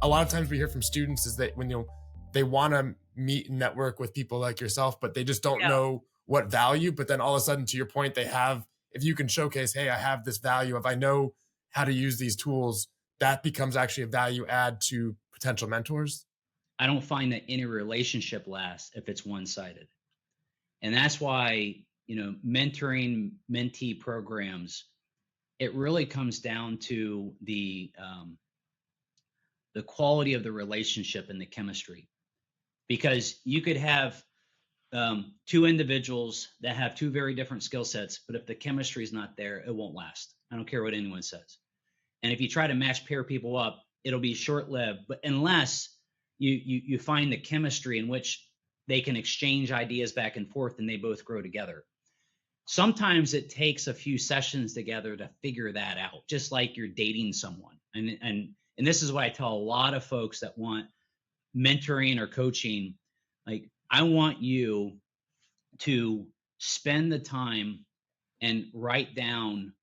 a lot of times we hear from students is that when they want to meet and network with people like yourself, but they just don't Yeah. know what value. But then all of a sudden, to your point, they have, if you can showcase, hey, I have this value, if I know how to use these tools, that becomes actually a value add to potential mentors. I don't find that any relationship lasts if it's one-sided. And that's why, mentoring mentee programs, it really comes down to the quality of the relationship and the chemistry. Because you could have two individuals that have two very different skill sets, but if the chemistry is not there, it won't last. I don't care what anyone says. And if you try to match pair people up, it'll be short lived. But unless you find the chemistry in which they can exchange ideas back and forth and they both grow together. Sometimes it takes a few sessions together to figure that out, just like you're dating someone. And this is what I tell a lot of folks that want mentoring or coaching. Like, I want you to spend the time and write down,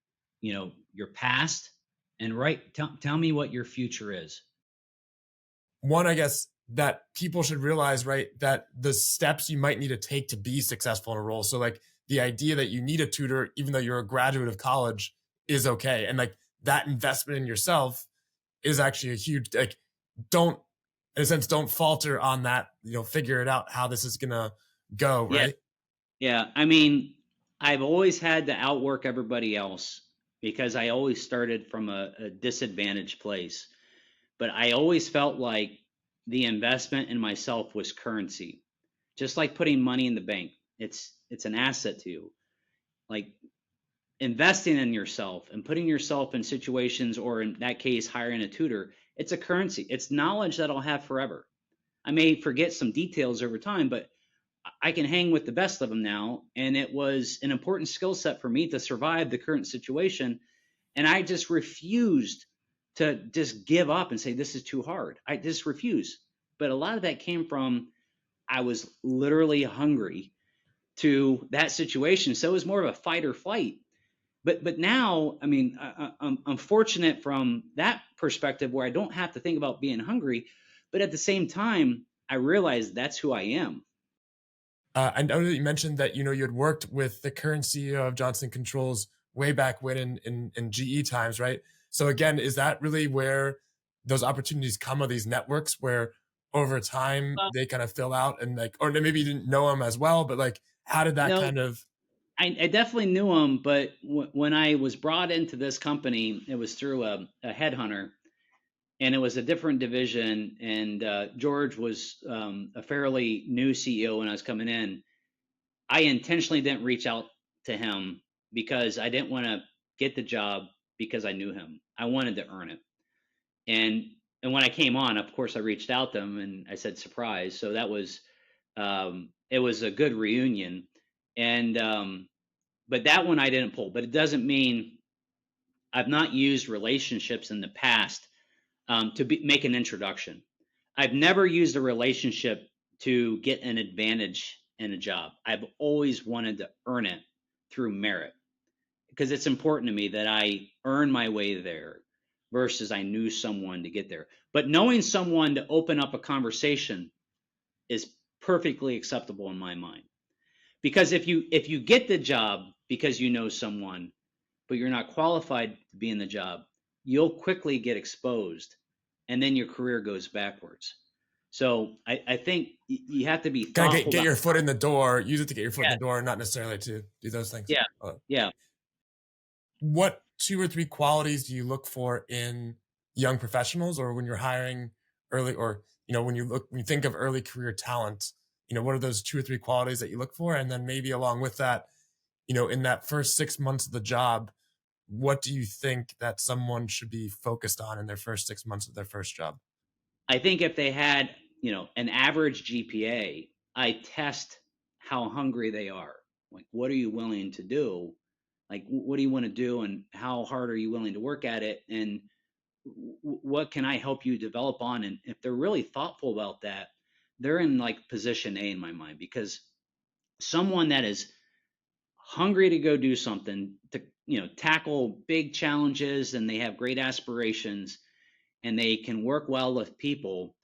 your past, and tell me what your future is. One, I guess, that people should realize, right, that the steps you might need to take to be successful in a role. So, like, the idea that you need a tutor, even though you're a graduate of college, is okay. And like that investment in yourself is actually a huge, like, don't, in a sense, don't falter on that, figure it out how this is going to go, Yeah. right? Yeah. I mean, I've always had to outwork everybody else because I always started from a disadvantaged place. But I always felt like the investment in myself was currency, just like putting money in the bank. It's an asset to you. Like, investing in yourself and putting yourself in situations, or in that case, hiring a tutor, it's a currency. It's knowledge that I'll have forever. I may forget some details over time, but I can hang with the best of them now. And it was an important skill set for me to survive the current situation. And I just refused to just give up and say, this is too hard. I just refuse. But a lot of that came from, I was literally hungry to that situation. So it was more of a fight or flight. But now, I mean, I'm fortunate from that perspective where I don't have to think about being hungry. But at the same time, I realize that's who I am. I know that you mentioned that you had worked with the current CEO of Johnson Controls way back when in GE times, right? So again, is that really where those opportunities come, of these networks where over time Well, they kind of fill out, and like, or maybe you didn't know them as well, but like, how did that no, kind of? I definitely knew him, but when I was brought into this company, it was through a headhunter, and it was a different division. And George was a fairly new CEO when I was coming in. I intentionally didn't reach out to him because I didn't want to get the job because I knew him. I wanted to earn it. And and when I came on, of course, I reached out to him and I said surprise. So that was it was a good reunion. And but that one I didn't pull. But it doesn't mean I've not used relationships in the past make an introduction. I've never used a relationship to get an advantage in a job. I've always wanted to earn it through merit because it's important to me that I earn my way there versus I knew someone to get there. But knowing someone to open up a conversation is perfectly acceptable in my mind. Because if you get the job because you know someone, but you're not qualified to be in the job, you'll quickly get exposed and then your career goes backwards. So I think you have to be Kind of thoughtful get about. your foot in the door, use it to get your foot in Yeah, the door, not necessarily to do those things. yeah, yeah. What two or three qualities do you look for in young professionals, or when you're hiring early, or when you think of early career talent, what are those two or three qualities that you look for? And then maybe along with that, in that first 6 months of the job, what do you think that someone should be focused on in their first 6 months of their first job? I think if they had, an average GPA, I test how hungry they are. Like, what are you willing to do? Like, what do you want to do, and how hard are you willing to work at it? And what can I help you develop on? And if they're really thoughtful about that, they're in like position A in my mind, because someone that is hungry to go do something, to tackle big challenges, and they have great aspirations, and they can work well with people,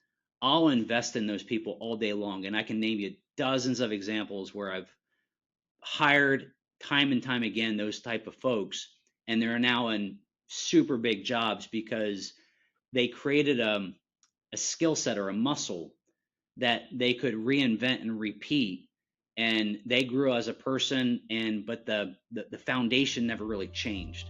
I'll invest in those people all day long. And I can name you dozens of examples where I've hired time and time again those type of folks, and they're now in super big jobs because they created a skill set or a muscle that they could reinvent and repeat, and they grew as a person, and but the foundation never really changed.